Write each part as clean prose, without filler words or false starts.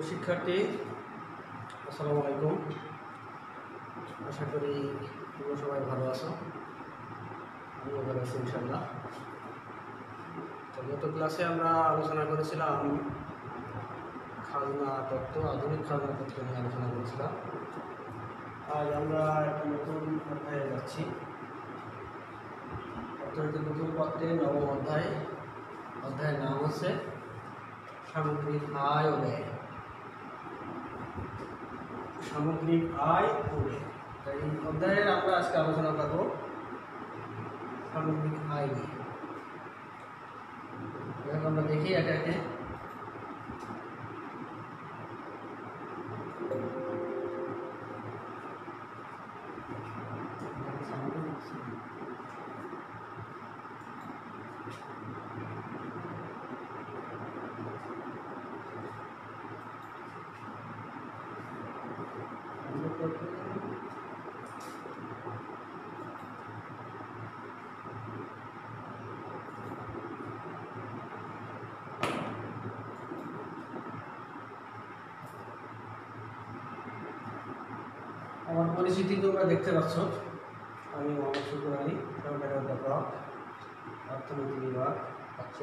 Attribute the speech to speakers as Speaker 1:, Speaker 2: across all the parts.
Speaker 1: প্রিয় শিক্ষার্থী, আসসালামু আলাইকুম। আশা করি তোমরা সবাই ভালো আছো। আমিও ভালো আছি ইনশাআল্লাহ। তো গত ক্লাসে আমরা আলোচনা করেছিলাম খাজনা তত্ত্ব, আধুনিক খাজনা তত্ত্ব নিয়ে আলোচনা করেছিলাম। আজ আমরা একটা নতুন অধ্যায়ে যাচ্ছি। অর্থনৈতিক নতুন পত্রে নবম অধ্যায়ের নাম হচ্ছে সামগ্রিক আয় ও ব্যয়। সামগ্রিক আয় ও ব্যয়, তাই এই অধ্যায়ে আমরা আজকে আলোচনা করব সামগ্রিক আয় নিয়ে। আমরা দেখি একে একে। আমার পরিচিতি তোমরা দেখতে পাচ্ছ। আমি মোহাম্মদ শুকুর আলী, সহকারী অধ্যাপক, অর্থনীতি বিভাগ,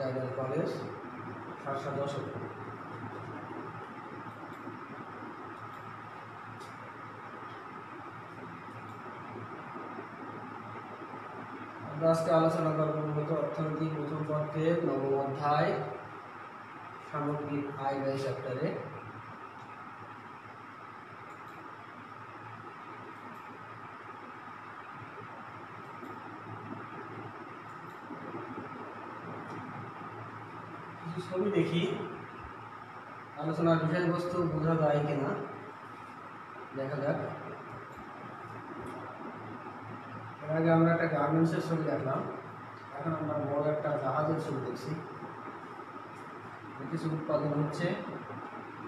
Speaker 1: আইডিয়াল কলেজ, শার্শা দশক। আমরা আজকে আলোচনা করবো মূলত অর্থনৈতিক নতুন পত্রের নবম অধ্যায় সামগ্রিক আয় ব্যয় চ্যাপ্টারে। ছবি দেখি, আলোচনার বিষয়বস্তু বোঝা যায় কিনা দেখা যাক। এর আগে আমরা একটা গার্মেন্টসের ছবি দেখলাম, এখন আমরা বড় একটা জাহাজের ছবি দেখছি। কিছু উৎপাদন হচ্ছে,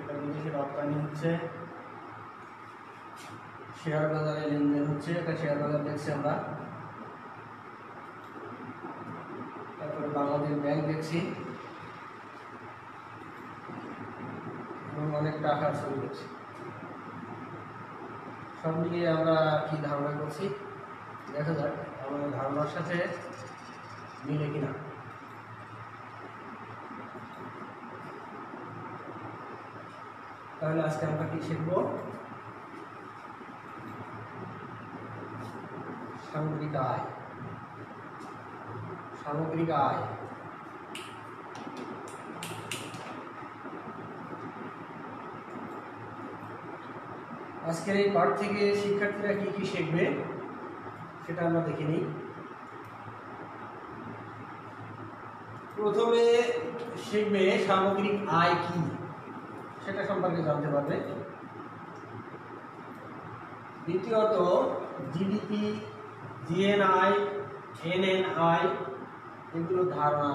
Speaker 1: এটা বিদেশে রপ্তানি হচ্ছে, শেয়ার বাজারে লেনদেন হচ্ছে, একটা শেয়ার বাজার দেখছি আমরা। তারপরে বাংলাদেশ ব্যাংক দেখছি, অনেক টাকার ছবি দেখছি। সব মিলিয়ে আমরা কি ধারণা করছি দেখা যাক আমাদের ধারণার সাথে মিলে কিনা। তাহলে আজকে আমরা কি শিখবো? সামগ্রিক আয়। সামগ্রিক আয় আজকের এই পাঠ থেকে শিক্ষার্থীরা কি কি শিখবে সেটা আমরা দেখে নিই। প্রথমে শিখবে সামগ্রিক আয় কি, সেটা সম্পর্কে জানতে পারবে। দ্বিতীয়ত জিডিপি, জিএনআই, এনএনআই এগুলো ধারণা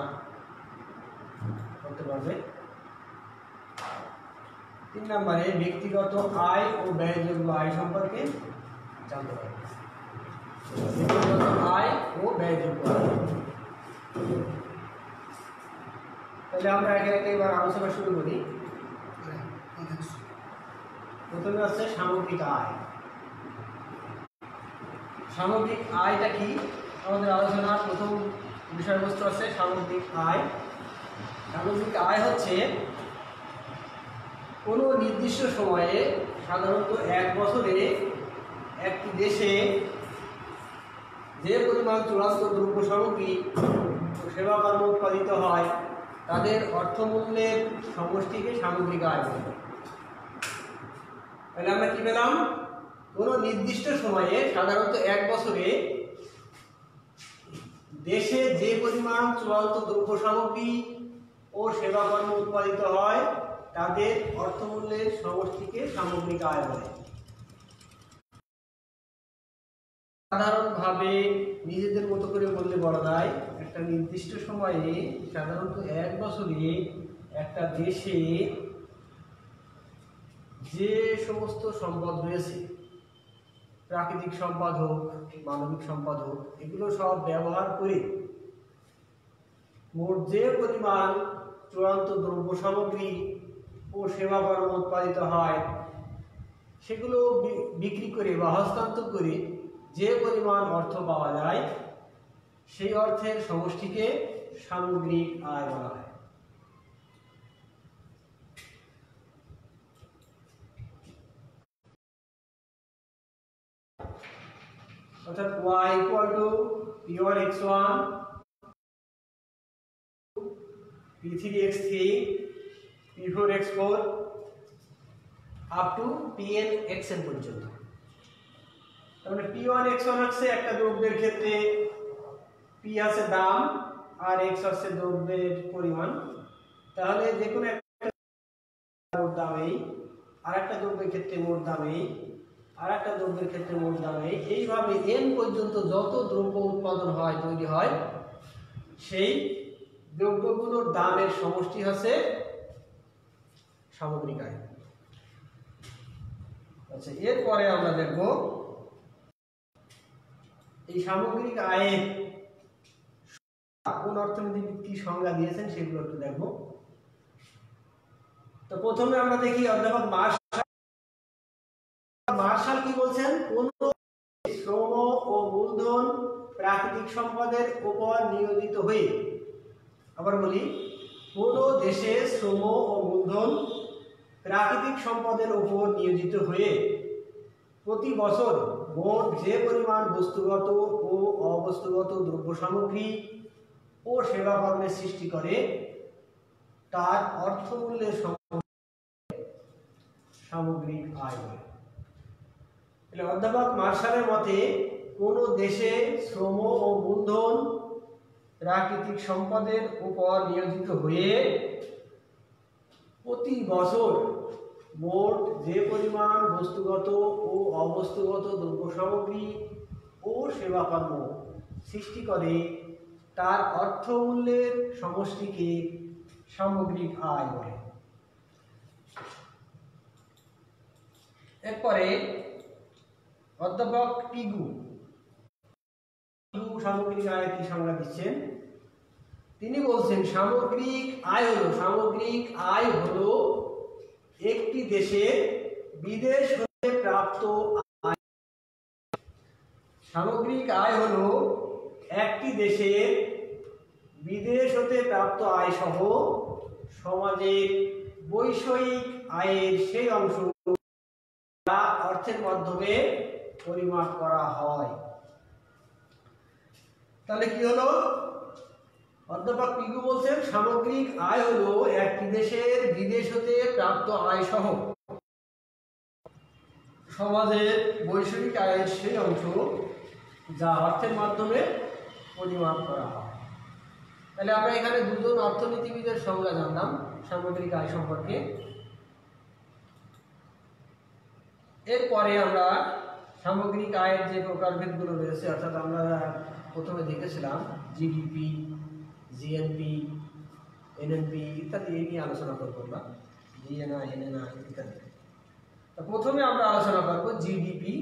Speaker 1: করতে পারবে। 3 নম্বরে ব্যক্তিগত আয় ও ব্যয়যোগ্য আয় সম্পর্কে জানতে পারবে। ব্যক্তিগত আয় ও ব্যয়যোগ্য আয়। তাহলে আমরা একে একে এবার আলোচনা শুরু করি। প্রথমে হচ্ছে সামগ্রিক আয়। সামগ্রিক আয়টা কি? আমাদের আলোচনার প্রথম বিষয়বস্তু আছে সামগ্রিক আয়। সামগ্রিক আয় হচ্ছে কোনো নির্দিষ্ট সময়ে, সাধারণত 1 বছরে একটি দেশে যে পরিমাণ চূড়ান্ত দ্রব্য সামগ্রী ও সেবা কর্ম উৎপাদিত হয় তাদের অর্থমূল্যের সমষ্টিকে সামগ্রিক আয় বলে। তাহলে আমরা কি পেলাম? কোনো নির্দিষ্ট সময়ে, সাধারণত 1 বছরে দেশে যে পরিমাণ চূড়ান্ত দ্রব্য সামগ্রী ও সেবা কর্ম উৎপাদিত হয় তাদের অর্থমূল্যের সমষ্টিকে সামগ্রিক আয় বলে। সাধারণভাবে নিজেদের মতো করে বললে বলা যায়, একটা নির্দিষ্ট সময়ে, সাধারণত 1 বছরে একটা দেশে যে সমস্ত সম্পদ রয়েছে, প্রাকৃতিক সম্পদ হোক, মানবিক সম্পদ হোক, এগুলো সব ব্যবহার করে মোট যে পরিমাণ চূড়ান্ত দ্রব্য সামগ্রী ও ও সেবাকর্ম উৎপাদিত হয় সেগুলো বিক্রি করে বা হস্তান্তর করে যে পরিমাণ অর্থ পাওয়া যায় সেই অর্থের সমষ্টিকে সামগ্রিক আয় বলা হয়। অর্থাৎ y equal to p1 x1 p3 x3 p4 x4 up to pn xn পর্যন্ত। তার মানে p1 x1 হচ্ছে একটা দ্রব্যের ক্ষেত্রে p আছে দাম আর x হচ্ছে দ্রব্যের পরিমাণ। তাহলে যে কোনো একটা মোট দাম এই, আরেকটা দ্রব্যের ক্ষেত্রে মোট দাম এই, আরেকটা দ্রব্যের ক্ষেত্রে মোট দাম এই, এইভাবে n পর্যন্ত যত দ্রব্য উৎপাদন হয় তৈরি হয় সেই দ্রব্যগুলোর দামের সমষ্টি হচ্ছে সামগ্রিক আয়। আচ্ছা, এরপরে আমরা দেখব এই সামগ্রিক আয়ের কোন অর্থনীতিবিদ কি সংজ্ঞা দিয়েছেন সেগুলো একটু দেখব। তো প্রথমে আমরা দেখি অধ্যাপক মার্শাল কি বলছেন, কোন শ্রম ও মূলধন প্রাকৃতিক সম্পদের উপর নিয়োজিত হয়ে, আবার বলি, কোন দেশে শ্রম ও মূলধন প্রাকৃতিক সম্পদের উপর নিয়োজিত হয়ে প্রতি বছর মোট যে পরিমাণ বস্তুগত ও অবস্তুগত দ্রব্য সামগ্রী ও সেবা কর্মের সৃষ্টি করে তার অর্থমূল্যের সামগ্রিক আয় বলে। অধ্যাপক মার্শালের মতে কোন দেশে শ্রম ও মূলধন প্রাকৃতিক সম্পদের উপর নিয়োজিত হয়ে প্রতি বছর মোট যে পরিমাণ বস্তুগত ও অবস্তুগত দ্রব্য সামগ্রী ও সেবা কর্ম সৃষ্টি করে তার অর্থমূল্যের সমষ্টিকে সামগ্রিক আয় বলে। এরপরে অধ্যাপক পিগু সামগ্রিক আয়ের কি সংজ্ঞা দিচ্ছেন, তিনি বলছেন সামগ্রিক আয় হলো একটি দেশের বিদেশ হতে প্রাপ্ত আয়। সামগ্রিক আয় হলো একটি দেশের বিদেশ হতে প্রাপ্ত আয় সহ সমাজের বৈষয়িক আয়ের সেই অংশ যা অর্থের মাধ্যমে পরিমাপ করা হয়। তাহলে কি হলো, অধ্যাপক পিগু বলছেন সামগ্রিক আয় হলো একটি দেশের বিদেশ হতে প্রাপ্ত আয় সহ সমাজের বৈষয়িক আয়ের সেই অংশ যা অর্থের মাধ্যমে পরিমাপ করা হয়। তাহলে আমরা এখানে দুজন অর্থনীতিবিদের সংজ্ঞা জানলাম সামগ্রিক আয় সম্পর্কে। এরপরে আমরা সামগ্রিক আয়ের যে প্রকারভেদগুলো রয়েছে, অর্থাৎ আমরা প্রথমে দেখেছিলাম জিডিপি, জিএনপি, এনএনপি ইত্যাদি, এই নিয়ে আলোচনা করবো আমরা, জিএনআই, এনএনআই ইত্যাদি। তো প্রথমে আমরা আলোচনা করবো জিডিপি,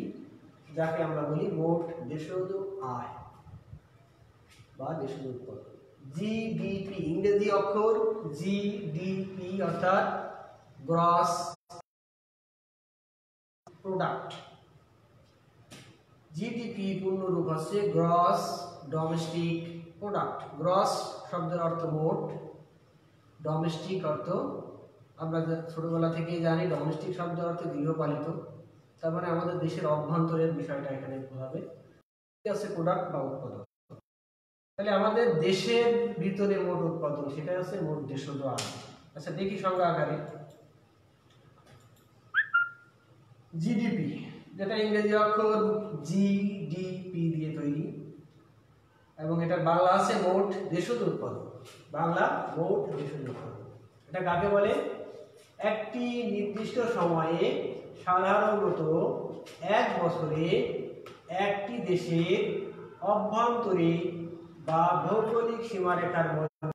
Speaker 1: যাকে আমরা বলি মোট দেশজ আয় বা দেশজ উৎপাদন। জিডিপি ইংরেজি অক্ষর জিডিপি অর্থাৎ গ্রস প্রোডাক্ট। জিডিপি পূর্ণরূপ হচ্ছে গ্রস ডোমেস্টিক প্রোডাক্ট। গ্রস শব্দের অর্থ মোট, ডোমেস্টিক অর্থ আমরা ছোটবেলা থেকেই জানি ডোমেস্টিক শব্দের অর্থ গৃহপালিত, তার মানে আমাদের দেশের অভ্যন্তরের বিষয়টা এখানে বোঝাবে আছে প্রোডাক্ট বা উৎপাদন। তাহলে আমাদের দেশের ভিতরে মোট উৎপাদন সেটা হচ্ছে মোট দেশজ আয়। আচ্ছা, দেখি সংজ্ঞা আকারে জিডিপি, যেটা ইংরেজি অক্ষর জিডিপি দিয়ে তৈরি, এবং এটার বাংলা আছে মোট দেশজ উৎপাদন। বাংলা মোট দেশজ উৎপাদন। এটা কাকে বলে? একটি নির্দিষ্ট সময়ে সাধারণত এক বছরে একটি দেশের অভ্যন্তরে বা ভৌগোলিক সীমারেখার মধ্যে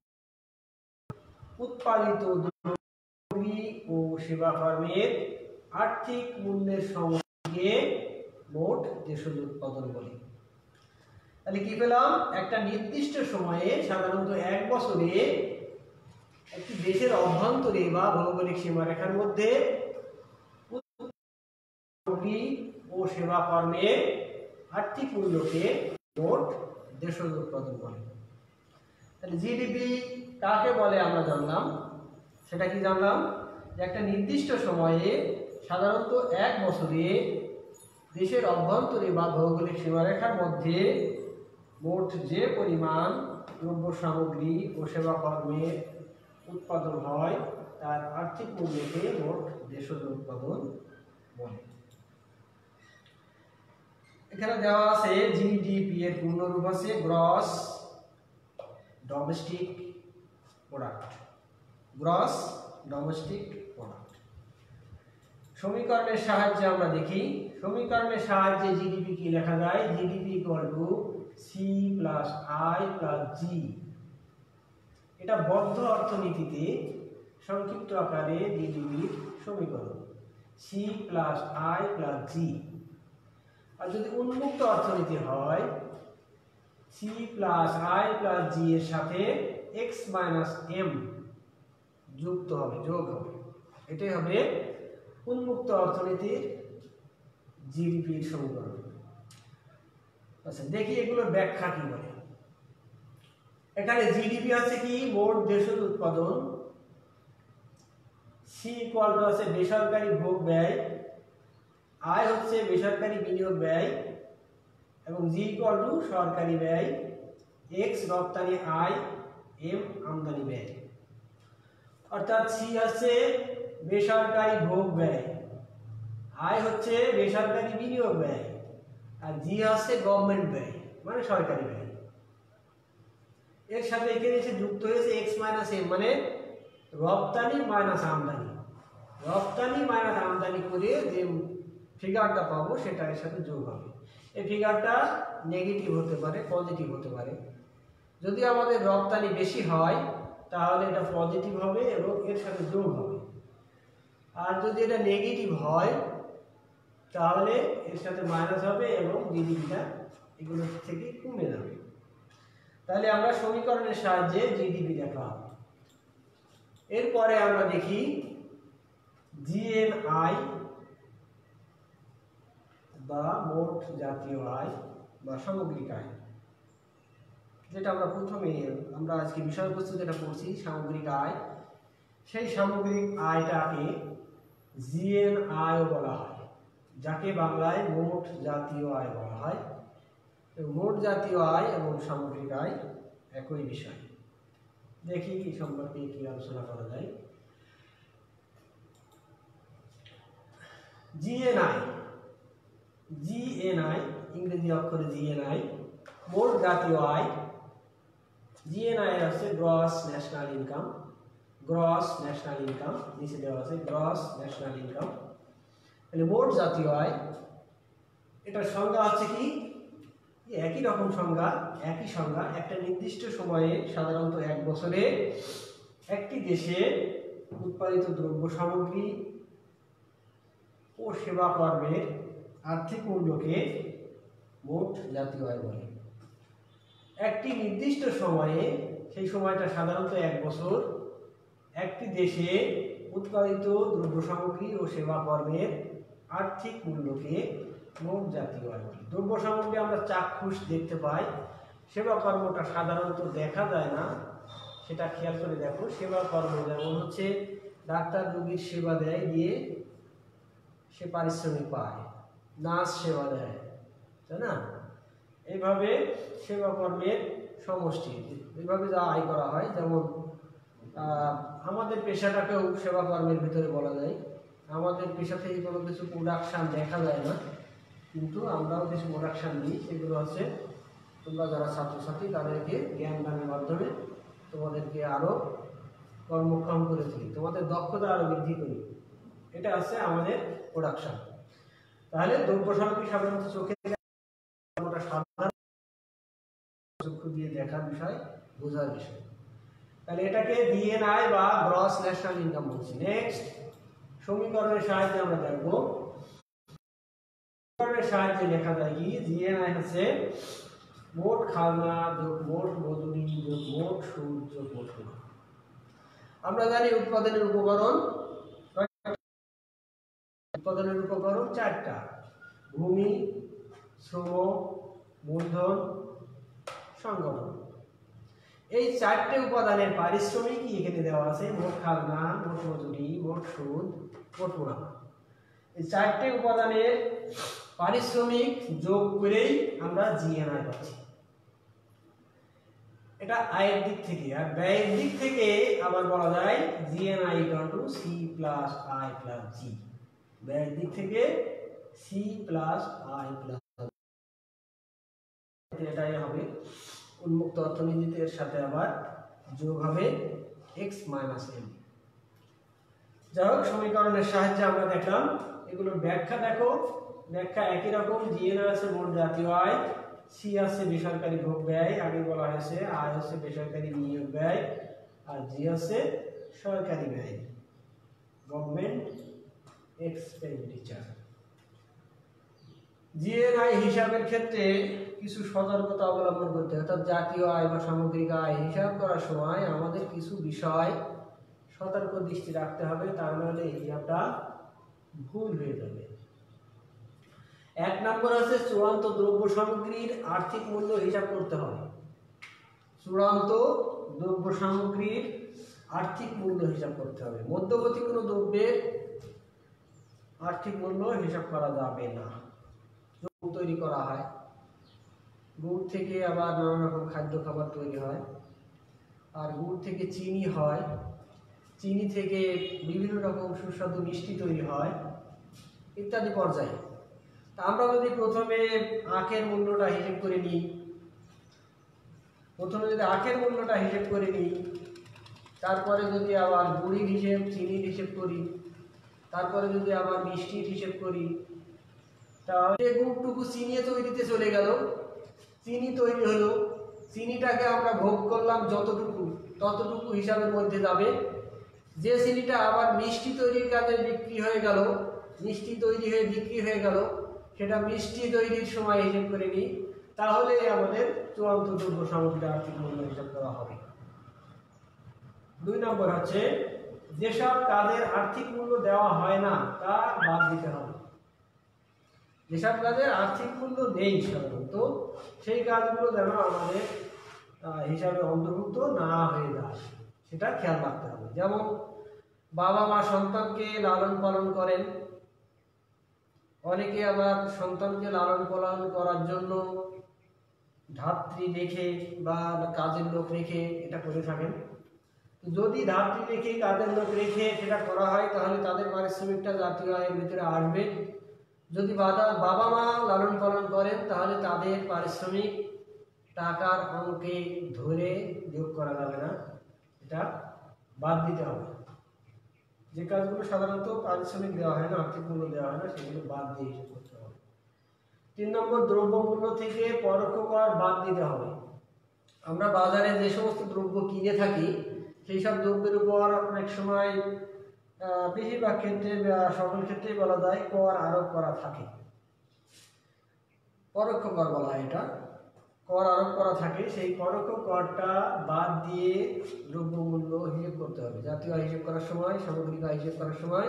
Speaker 1: উৎপাদিত দ্রব্য ও সেবা কর্মের আর্থিক মূল্যের সমষ্টিকে মোট দেশজ উৎপাদন বলে। তাহলে কি পেলাম? একটা নির্দিষ্ট সময়ে সাধারণত এক বছরে একটি দেশের অভ্যন্তরে বা ভৌগোলিক সীমারেখার মধ্যে সামগ্রী ও সেবা কর্মের আর্থিক মূল্যকে মোট দেশজ উৎপাদন বলে। তাহলে জিডিপি কাকে বলে আমরা জানলাম, সেটা কি জানলাম যে একটা নির্দিষ্ট সময়ে সাধারণত এক বছরে দেশের অভ্যন্তরে বা ভৌগোলিক সীমারেখার মধ্যে মোট যে পরিমাণ দ্রব্য সামগ্রী ও সেবা কর্মের উৎপাদন হয় তার আর্থিক মূল্যকে মোট দেশজ উৎপাদন বলে। এখানে দেওয়া আছে জিডিপি এর পূর্ণরূপ আছে gross domestic product. Gross domestic product. সমীকরণের সাহায্যে আমরা দেখি, সমীকরণের সাহায্যে জিডিপি কি লেখা যায়, GDP equal to C plus I plus G. এটা বদ্ধ অর্থনীতিতে সংক্ষিপ্ত আকারে জিডিপির সমীকরণ C plus I plus G. আর যদি উন্মুক্ত অর্থনীতি হয় C plus I plus G এর সাথে এক্স মাইনাস এম যুক্ত হবে, যোগ হবে, এটাই হবে উন্মুক্ত অর্থনীতির জিডিপির সমীকরণ। আচ্ছা দেখি এগুলোর ব্যাখ্যা কি বলে। এখানে জিডিপি আছে কি মোট দেশজ উৎপাদন, সি ইকুয়াল টু আছে বেসরকারি ভোগ ব্যয়, আই হচ্ছে বেসরকারি বিনিয়োগ ব্যয় এবং জি ইকুয়াল টু সরকারি ব্যয়, এক্স রপ্তানি আয়, এম আমদানি ব্যয়। অর্থাৎ সি হচ্ছে বেসরকারি ভোগ ব্যয়, আই হচ্ছে বেসরকারি বিনিয়োগ ব্যয় আর জি হচ্ছে গভর্নমেন্ট ব্যয় মানে সরকারি ব্যয়। এর সাথে এখানে এসে যুক্ত হয়েছে এক্স মাইনাস এম মানে রপ্তানি মাইনাস আমদানি। রপ্তানি মাইনাস আমদানি করে যে ফিগারটা পাবো সেটা এর সাথে যোগ হবে। এই ফিগারটা নেগেটিভ হতে পারে, পজিটিভ হতে পারে। যদি আমাদের রপ্তানি বেশি হয় তাহলে এটা পজিটিভ হবে এবং এর সাথে যোগ হবে, আর যদি এটা নেগেটিভ হয় তাহলে এর সাথে মাইনাস হবে এবং জিডিপিটা এগুলো থেকে কমে যাবে। তাহলে আমরা সমীকরণের সাহায্যে জিডিপি দেখলাম। এরপরে আমরা দেখি জিএনআই বা মোট জাতীয় আয় বা সামগ্রিক আয়, যেটা আমরা প্রথমে আমরা আজকে বিষয়বস্তু যেটা পড়ছি সামগ্রিক আয়, সেই সামগ্রিক আয়টাকে জিএনআই বলা হয়, যাকে বাংলায় মোট জাতীয় আয় বলা হয়। মোট জাতীয় আয় এবং সামগ্রিক আয় একই বিষয়। দেখি এই সম্পর্কে কি আলোচনা করা যায়। জিএনআই, জিএনআই ইংরেজি অক্ষরে জিএনআই মোট জাতীয় আয়। জিএনআই আছে gross national income, gross national income নিচে দেওয়া আছে গ্রস ন্যাশনাল ইনকাম। তাহলে মোট জাতীয় আয় এটার সংজ্ঞা হচ্ছে কি একই রকম সংজ্ঞা, একই সংজ্ঞা। একটা নির্দিষ্ট সময়ে সাধারণত এক বছরে একটি দেশে উৎপাদিত দ্রব্য সামগ্রী ও সেবা কর্মের আর্থিক মূল্যকে মোট জাতীয় আয় বলে। একটি নির্দিষ্ট সময়ে, সেই সময়টা সাধারণত এক বছর, একটি দেশে উৎপাদিত দ্রব্য সামগ্রী ও সেবা কর্মের আর্থিক মূল্যকে মোট জাতীয় আয় বলে। দ্রব্য সামগ্রী আমরা চাক্ষুষ দেখতে পাই, সেবা কর্মটা সাধারণত দেখা যায় না, সেটা খেয়াল করে দেখো। সেবা কর্ম যেমন হচ্ছে ডাক্তার রোগীর সেবা দেয়, দিয়ে সে পারিশ্রমিক পায়, নার্স সেবা দেয়, তাই না? এইভাবে সেবা কর্মের সমষ্টি, এইভাবে যা আয় করা হয়। যেমন আমাদের পেশাটাকেও সেবা কর্মের ভিতরে বলা যায়। আমাদের পেশা থেকে কোনো কিছু প্রোডাকশান দেখা যায় না, কিন্তু আমরাও কিছু প্রোডাকশান দিই। সেগুলো হচ্ছে তোমরা যারা ছাত্রছাত্রী তাদেরকে জ্ঞান দানের মাধ্যমে তোমাদেরকে আরও কর্মক্ষম করে তুলি, তোমাদের দক্ষতা আরও বৃদ্ধি করি। এটা হচ্ছে আমাদের প্রোডাকশান। তাহলে দ্রব্য সামগ্রী সাধারণত চোখে সাধারণ চক্ষু দিয়ে দেখার বিষয়, বোঝার বিষয়। তাহলে এটাকে জিএনআই বা গ্রস ন্যাশনাল ইনকাম বলছি। নেক্সট সমীকরণের সাহায্যে আমরা দেখব। সমীকরণের সাহায্যে লেখা যায় কি জিএনআই হচ্ছে মোট খাজনা যোগ মোট মজুরি যোগ মোট সুদ যোগ মোট সুদ। আমরা জানি উৎপাদনের উপকরণ চারটা: ভূমি, শ্রম, মূলধন, সংগঠন। এই চারটে উপাদানের পারিশ্রমিক এখানে দেওয়া আছে: মোট খাজনা, মোট মজুরি, মোট সুদ, মোট মুনাফা। এই চারটে উপাদানের পারিশ্রমিক যোগ করেই আমরা জিএনআই পাচ্ছি। এটা আয়ের দিক থেকে। আর ব্যয়ের দিক থেকে আবার বলা যায় GNI equal to C plus I plus G. ব্যয়ের দিক থেকে সি প্লাস আই প্লাস, এটাই হবে উন্মুক্ত অর্থনীতিতে। এর সাথে আবার যোগ হবে এক্স মাইনাস এম। যাই হোক, সমীকরণের সাহায্যে আমরা দেখলাম। এগুলোর ব্যাখ্যা দেখো, ব্যাখ্যা একই রকম। জিএনআই আছে মোট জাতীয় আয়, সি আছে বেসরকারি ভোগ ব্যয়, আগে বলা হয়েছে। আই হচ্ছে বেসরকারি বিনিয়োগ ব্যয়, আর জি আছে সরকারি ব্যয়, গভর্নমেন্ট এক্সপেন্ডিচার। জিএনআই হিসাবের ক্ষেত্রে কিছু সতর্কতা অবলম্বন করতে হয়। অর্থাৎ জাতীয় আয় বা সামগ্রিক আয় হিসাব করার সময় আমাদের কিছু বিষয় সতর্ক দৃষ্টি রাখতে হবে, তা নাহলে হিসাবটা ভুল হয়ে যাবে। এক নম্বর আছে চূড়ান্ত দ্রব্য সামগ্রীর আর্থিক মূল্য হিসাব করতে হবে। চূড়ান্ত দ্রব্য সামগ্রীর আর্থিক মূল্য হিসাব করতে হবে। মধ্যবর্তী কোনো দ্রব্যের আর্থিক মূল্য হিসাব করা যাবে না। গুড় তৈরি করা হয়, গুড় থেকে আবার নানা রকম খাদ্য খাবার তৈরি হয়, আর গুড় থেকে চিনি হয়, চিনি থেকে বিভিন্ন রকম সুস্বাদু মিষ্টি তৈরি হয়, ইত্যাদি পর্যায়ে। তা আমরা যদি প্রথমে আখের মূল্যটা হিসেব করে নিই, তারপরে যদি আবার গুড়ির হিসেব, চিনির হিসেব করি, তারপরে যদি আবার মিষ্টির হিসেব করি, তাহলে গুড়টুকু চিনি তৈরিতে চলে গেল, চিনি তৈরি হলো, চিনিটাকে আমরা ভোগ করলাম যতটুকু, ততটুকু হিসাবের মধ্যে যাবে। যে চিনিটা আবার মিষ্টি তৈরির কাজে বিক্রি হয়ে গেল, মিষ্টি তৈরি হয়ে বিক্রি হয়ে গেল, সেটা মিষ্টি তৈরির সময় হিসেব করে নিই, তাহলে আমাদের চূড়ান্ত দ্রব্য সামগ্রীর আর্থিক মূল্য হিসাব করা হবে। 2 নম্বর হচ্ছে যেসব কাজের আর্থিক মূল্য দেওয়া হয় না তা বাদ দিতে হবে। যেসব কাজের আর্থিক মূল্য নেই সাধারণত, সেই কাজগুলো যেন আমাদের হিসাবে অন্তর্ভুক্ত না হয়ে যায়, সেটা খেয়াল রাখতে হবে। যেমন বাবা মা সন্তানকে লালন পালন করেন, অনেকে আবার সন্তানকে লালন পালন করার জন্য ধাত্রী রেখে বা কাজের লোক রেখে এটা করে থাকেন। যদি ধাত্রী রেখে কাজের লোক রেখে সেটা করা হয়, তাহলে তাদের পারিশ্রমিকটা জাতীয় আয়ের ভিতরে আসবে। যদি বাবা মা লালন পালন করেন, তাহলে তাদের পারিশ্রমিক টাকার অঙ্কে ধরে যোগ করা যাবে না, এটা বাদ দিতে হবে। যে কাজগুলো সাধারণত পারিশ্রমিক দেওয়া হয় না, আর্থিক মূল্য দেওয়া হয় না, সেগুলো বাদ দিয়ে হিসাব করতে হবে। 3 নম্বর, দ্রব্য মূল্য থেকে পরোক্ষ কর বাদ দিতে হবে। আমরা বাজারে যে সমস্ত দ্রব্য কিনে থাকি, সেই সব দ্রব্যের উপর অনেক সময়, বেশিরভাগ ক্ষেত্রে সকল ক্ষেত্রেই বলা যায়, কর আরোপ করা থাকে। পরোক্ষ কর বলা হয় এটা, কর আরোপ করা থাকে। সেই পরোক্ষ করটা বাদ দিয়ে দ্রব্যমূল্য হিসেব করতে হবে। জাতীয় আয় হিসেব করার সময়, সামগ্রিক আয় হিসেব করার সময়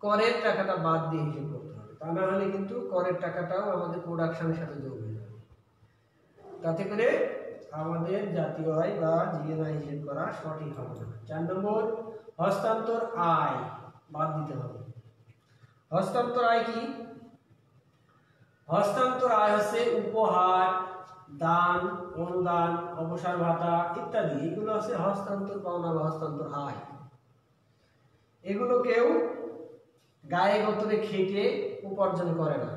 Speaker 1: করের টাকাটা বাদ দিয়ে হিসেব করতে হবে। তা না হলে কিন্তু করের টাকাটাও আমাদের প্রোডাকশনের সাথে যোগ হয়ে যাবে, তাতে করে আমাদের জাতীয় আয় বা জিএনআই হিসেব করা সঠিক হবে না। 4 নম্বর, হস্তান্তর আয় বাদ দিতে হবে। হস্তান্তর আয় কি? হস্তান্তর আয় হচ্ছে উপহার, দান, অনুদান, অবসর ভাতা ইত্যাদি, এগুলো হচ্ছে হস্তান্তর পাওনা বা হস্তান্তর আয়। এগুলো কেউ গায়ে গতরে খেটে উপার্জন করে না,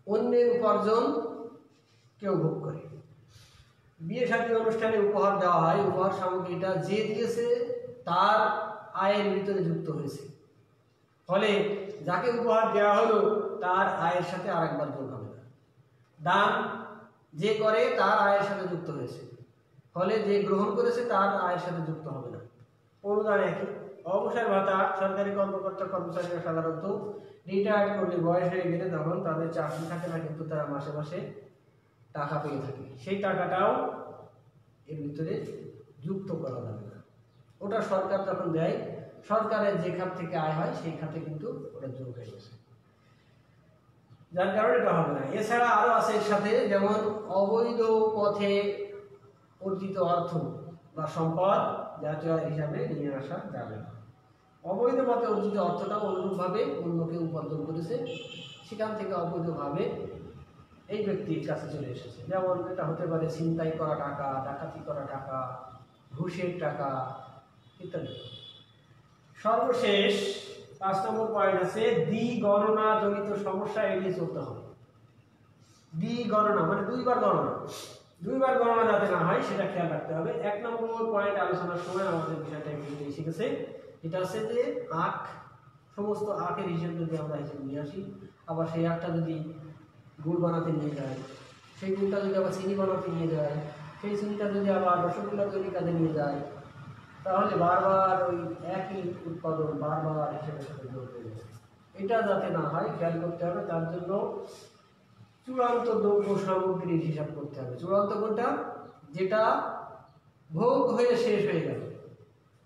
Speaker 1: অন্যের উপার্জন কেউ ভোগ করে। বিয়ে শাদী অনুষ্ঠানে উপহার দেওয়া হয়, উপহার সামগ্রীটা যে দিয়েছে তার আয়ের ভিতরে যুক্ত হয়েছে, ফলে যাকে উপহার দেওয়া হলো তার আয়ের সাথে আরেকবার যোগ হবে না। দান যে করে তার আয়ের সাথে যুক্ত হয়েছে, ফলে যে গ্রহণ করেছে তার আয়ের সাথে যুক্ত হবে না। অনুদান একই। অবসর ভাতা, সরকারি কর্মকর্তা কর্মচারীরা সাধারণত রিটায়ার্ড করলে, বয়স হয়ে গেলে, তখন তাদের চাকরি থাকে না, কিন্তু তারা মাসে মাসে টাকা পেয়ে থাকে, সেই টাকাটাও এর ভিতরে যুক্ত করা যাবে না। ওটা সরকার যখন দেয়, সরকারের যে খাত থেকে আয় হয় সেই খাতে কিন্তু ওটা যোগ হয়ে গেছে, যার কারণে এটা হবে না। এছাড়া আরো আছে এর সাথে, যেমন অবৈধ পথে অর্জিত অর্থ বা সম্পদ জাতীয় আয় হিসাবে নিয়ে আসা যাবে না। অবৈধ পথে অর্জিত অর্থটা অনুরূপভাবে অন্য কেউ উপার্জন করেছে, সেখান থেকে অবৈধভাবে এই ব্যক্তির কাছে চলে এসেছে। যেমন এটা হতে পারে ছিনতাই করা টাকা, ডাকাতি করা টাকা, ঘুষের টাকা ইত্যাদি। সর্বশেষ 5 নম্বর পয়েন্ট আছে, দ্বি গণনা জনিত সমস্যা এড়িয়ে চলতে হবে। দ্বি গণনা মানে দুইবার গণনা যাতে না হয় সেটা খেয়াল রাখতে হবে। 1 নম্বর পয়েন্ট আলোচনার সময় আমাদের বিষয়টা একটু শিখেছে, এটা আছে যে আখ, সমস্ত আখের হিসেব যদি আমরা হিসেবে নিয়ে আসি, আবার সেই আখটা যদি গুড় বানাতে নিয়ে যায়, সেই গুড়টা যদি আবার চিনি বানাতে নিয়ে যায়, সেই চিনিটা যদি আবার রসগোল্লা তৈরি কাজে নিয়ে যায়, তাহলে বারবার ওই একই উৎপাদন বারবার হিসেবে সাথে যোগ হয়ে যাবে। এটা যাতে না হয় খেয়াল করতে হবে। তার জন্য চূড়ান্ত দ্রব্য সামগ্রীর হিসাব করতে হবে। চূড়ান্ত কোনটা? যেটা ভোগ হয়ে শেষ হয়ে গেল,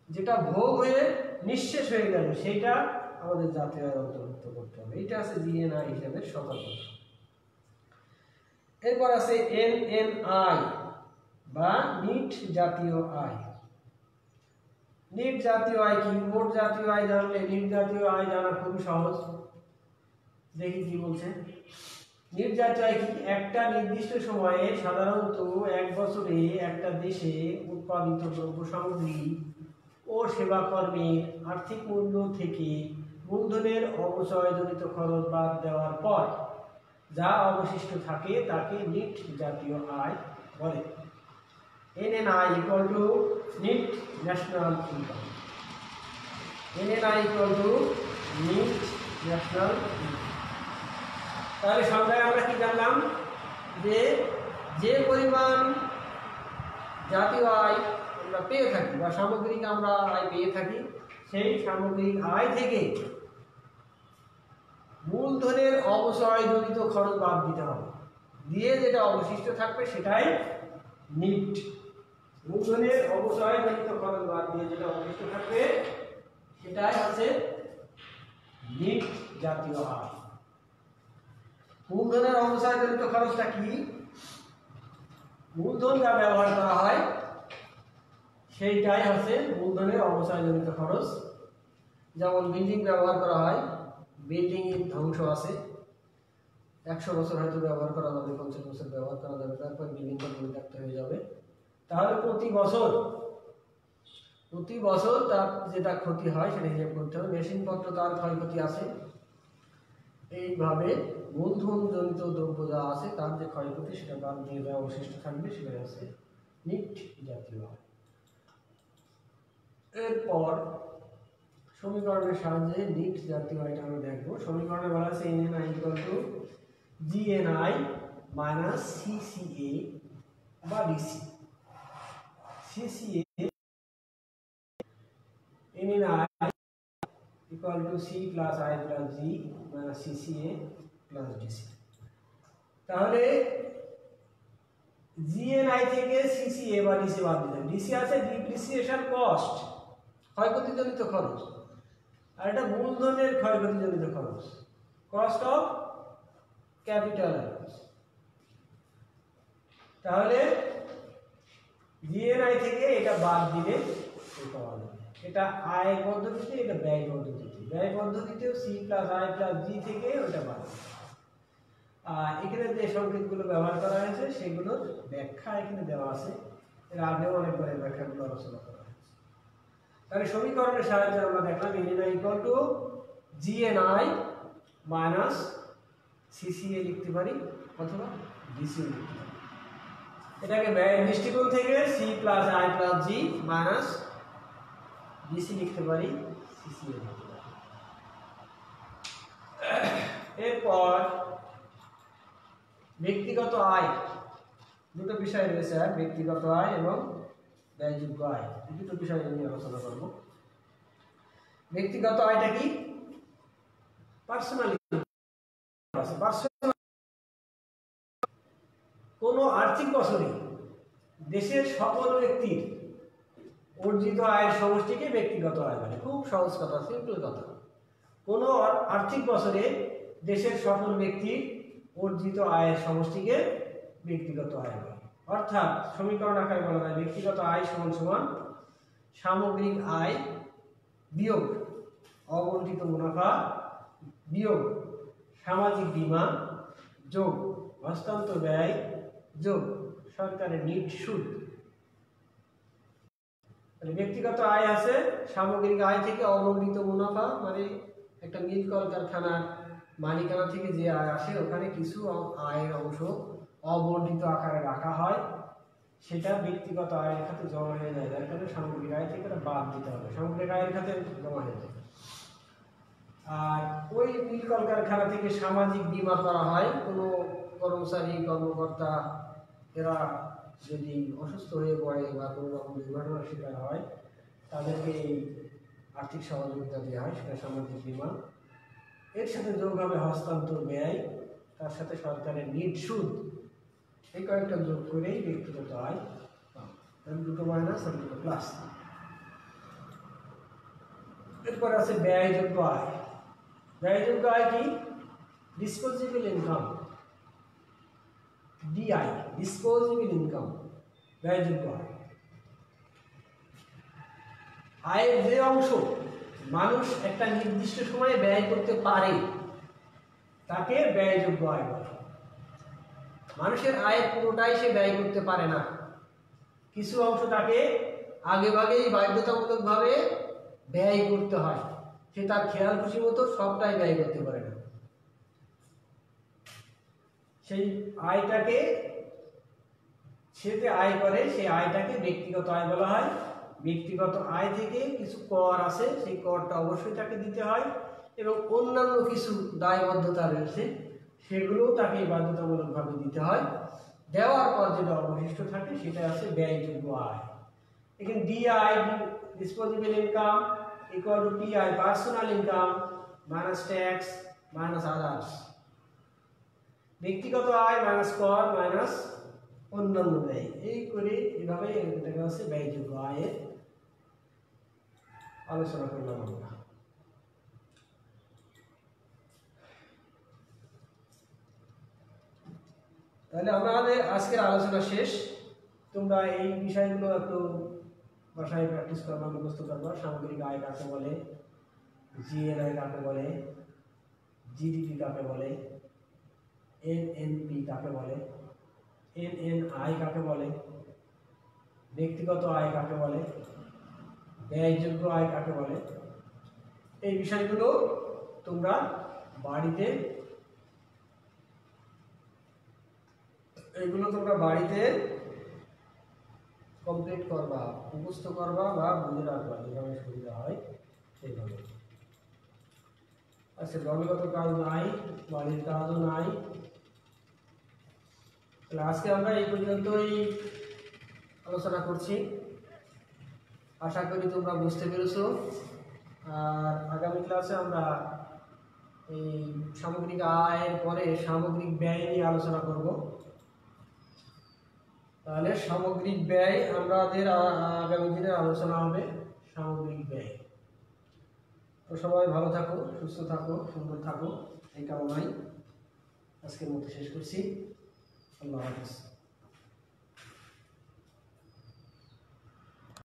Speaker 1: যেটা ভোগ হয়ে নিঃশেষ হয়ে গেল, সেইটা আমাদের জাতীয় আয় অন্তর্ভুক্ত করতে হবে। এটা আছে জিএনআই হিসাবে সতর্কতা। এরপর আছে এনএনআই বা নিট জাতীয় আয়। নিট জাতীয় আয় কি? মোট জাতীয় আয় জানলে নিট জাতীয় আয় জানা খুবই সহজ। দেখি কি বলছে। নিট জাতীয় আয় কি? একটা নির্দিষ্ট সময়ে, সাধারণত 1 বছরে একটা দেশে উৎপাদিত দ্রব্য সামগ্রী ও সেবা কর্মের আর্থিক মূল্য থেকে মূলধনের অবচয়জনিত খরচ বাদ দেওয়ার পর যা অবশিষ্ট থাকে তাকে নিট জাতীয় আয় বলে। NNI equal to net national income. NNI equal to net national income. তাহলে সংখ্যায় আমরা কি জানলাম যে যে পরিমাণ জাতীয় আয় আমরা পেয়ে থাকি বা সামগ্রিক আমরা আয় পেয়ে থাকি, সেই সামগ্রিক আয় থেকে মূলধনের অবচয়জনিত খরচ বাদ দিতে হবে, দিয়ে যেটা অবশিষ্ট থাকবে সেটাই নিট। মূলধনের অবচয়জনিত খরচ বাদ দিয়ে যেটা অবশিষ্ট থাকবে সেটাই হচ্ছে নিট জাতীয় আয়। মূলধনের অবচয়জনিত খরচটা কি? মূলধন যা ব্যবহার করা হয় সেইটাই হচ্ছে মূলধনের অবচয়জনিত খরচ। যেমন বিল্ডিং ব্যবহার করা হয়, বিল্ডিং এর ধ্বংস আছে, 100 বছর হয়তো ব্যবহার করা যাবে, 50 বছর ব্যবহার করা যাবে, তারপর বিল্ডিংটা পরিত্যক্ত হয়ে যাবে। তাহলে প্রতি বছর তার যেটা ক্ষতি হয় সেটা হিসাব করতে হবে। মেশিনপত্র তার ক্ষয়ক্ষতি আছে, এইভাবে মূলধনজনিত দ্রব্য যা আছে তার যে ক্ষয়ক্ষতি সেটা বাদ দিয়ে যা অবশিষ্ট থাকবে সেটাই আছে নিট জাতীয় আয়। এরপর সমীকরণের সাহায্যে নিট জাতীয় আয়টা আমরা দেখবো। সমীকরণে বলা আছে NNI equal to GNI minus CCA বা DC। CCA NNI equal to C plus I plus G minus CCA plus DC। তাহলে GNI থেকে CCA বা DC বাদ দিলাম। DC আছে ডিপ্রিসিয়েশন কস্ট, ক্ষয়ক্ষতিজনিত খরচ, আর এটা মূলধনের ক্ষয়ক্ষতিজনিত খরচ, কস্ট অফ ক্যাপিটাল। তাহলে GNI থেকে এটা বাদ দিলে পাওয়া যাবে। এটা আয় পদ্ধতিতে, এটা ব্যয় পদ্ধতিতে। ব্যয় পদ্ধতিতেও C plus I plus G থেকে ওটা বাদ। আর এখানে যে সংকেতগুলো ব্যবহার করা হয়েছে সেগুলোর ব্যাখ্যা এখানে দেওয়া আছে, এর আগেও অনেকবার এই ব্যাখ্যাগুলো আলোচনা করা হয়েছে। তাহলে সমীকরণের সাহায্যে আমরা দেখলাম NNI equal to GNI minus CCA লিখতে পারি অথবা DC লিখতে পারি। এটাকে ব্যয়ের দৃষ্টিকোণ থেকে C plus I plus G minus DC লিখতে পারি, CCA লিখতে পারি। এরপর ব্যক্তিগত আয়, দুটো বিষয় রয়েছে, ব্যক্তিগত আয় এবং ব্যয়যোগ্য আয়, দুটো বিষয় নিয়ে আলোচনা করব। ব্যক্তিগত আয়টা কি? পার্সোনালি কোন আর্থিক বছরে দেশের সকল ব্যক্তির অর্জিত আয়ের সমষ্টিকে ব্যক্তিগত আয় বলে। খুব সহজ কথা, সিম্পল কথা। কোনো আর্থিক বছরে দেশের সকল ব্যক্তির অর্জিত আয়ের সমষ্টিকে ব্যক্তিগত আয় বলে। অর্থাৎ সমীকরণ আকারে বলা যায় ব্যক্তিগত আয় সমান সমান সামগ্রিক আয় বিয়োগ অবন্টিত মুনাফা বিয়োগ সামাজিক বীমা যোগ হস্তান্তর ব্যয় যোগ সরকারের নিট সুদ। ব্যক্তিগত আয় আছে সামগ্রিক আয় থেকে অবন্টিত মুনাফা, মানে একটা মিল কলকারখানার মালিকানা থেকে যে আয় আসে ওখানে কিছু আয়ের অংশ অবন্টিত আকারে রাখা হয়, সেটা ব্যক্তিগত আয়ের খাতে জমা হয়ে যায়, যার কারণে সামগ্রিক আয় থেকে বাদ দিতে হবে, সামগ্রিক আয়ের খাতে জমা হয়ে যায়। আর ওই মিল কলকারখানা থেকে সামাজিক বীমা করা হয়, কোনো কর্মচারী কর্মকর্তা এরা যদি অসুস্থ হয়ে পড়ে বা কোনো রকম দুর্ঘটনার শিকার হয় তাদেরকে এই আর্থিক সহযোগিতা দেওয়া হয়, সেটা সামাজিক বীমা। এর সাথে যোগ হবে হস্তান্তর ব্যয়, তার সাথে সরকারের নিট সুদ, এই কয়েকটা যোগ করেই ব্যক্তিগত আয়, দুটো মাইনাস আর দুটো প্লাস। এরপর আছে ব্যয়যোগ্য আয়। ব্যয়যোগ্য আয় কি? Disposable income, DI, disposable income, ব্যয়যোগ্য আয়। আয়ের যে অংশ মানুষ একটা নির্দিষ্ট সময়ে ব্যয় করতে পারে তাকে ব্যয়যোগ্য আয় বলে। মানুষের আয়ের পুরোটাই সে ব্যয় করতে পারে না, কিছু অংশ তাকে আগেভাগেই বাধ্যতামূলকভাবে ব্যয় করতে হয়, সে তার খেয়াল খুশি মতো সবটাই ব্যয় করতে পারে না। সেই আয়টাকে সে যে আয় করে সেই আয়টাকে ব্যক্তিগত আয় বলা হয়। ব্যক্তিগত আয় থেকে কিছু কর আছে, সেই করটা অবশ্যই তাকে দিতে হয়, এবং অন্যান্য কিছু দায়বদ্ধতা রয়েছে সেগুলোও তাকে বাধ্যতামূলকভাবে দিতে হয়। দেওয়ার পর যেটা অবশিষ্ট থাকে সেটা আছে ব্যয়যোগ্য আয়। এখানে DI, disposable income, equal to PI, personal income minus tax minus others. ব্যক্তিগত আয় মাইনাস কর মাইনাস অন্যান্য ব্যয়, এই করে এভাবে এটাকে হচ্ছে ব্যয়যোগ্য আয়ের আলোচনা করলাম আমরা। তাহলে আমাদের আজকের আলোচনা শেষ। তোমরা এই বিষয়গুলো একটু বাসায় প্র্যাকটিস করবা, মুখস্থ করবা। সামগ্রিক আয় কাকে বলে, জিএনআই কাকে বলে, জিডিপি কাকে বলে, এনএনপি কাকে বলে, এনএনআই কাকে বলে, ব্যক্তিগত আয় কাকে বলে, ব্যয়যোগ্য আয় কাকে বলে, এই বিষয়গুলো তোমরা বাড়িতে কমপ্লিট করবা, মুখস্থ করবা বা বুঝে রাখবা, যেভাবে সুবিধা হয় সেইভাবে। আচ্ছা, দলগত কাজ নাই, বাড়ির কাজও নাই। তাহলে আজকে আমরা এই পর্যন্তই আলোচনা করছি। আশা করি তোমরা বুঝতে পেরেছো। আর আগামী ক্লাসে আমরা এই সামগ্রিক আয়ের পরে সামগ্রিক ব্যয় নিয়ে আলোচনা করব। তাহলে সামগ্রিক ব্যয় আমাদের আগামী দিনে আলোচনা হবে, সামগ্রিক ব্যয়। তো সবাই ভালো থাকো, সুস্থ থাকো, সুন্দর থাকো, এই কামনাই আজকের মতো শেষ করছি। আল্লাহ হাফেজ।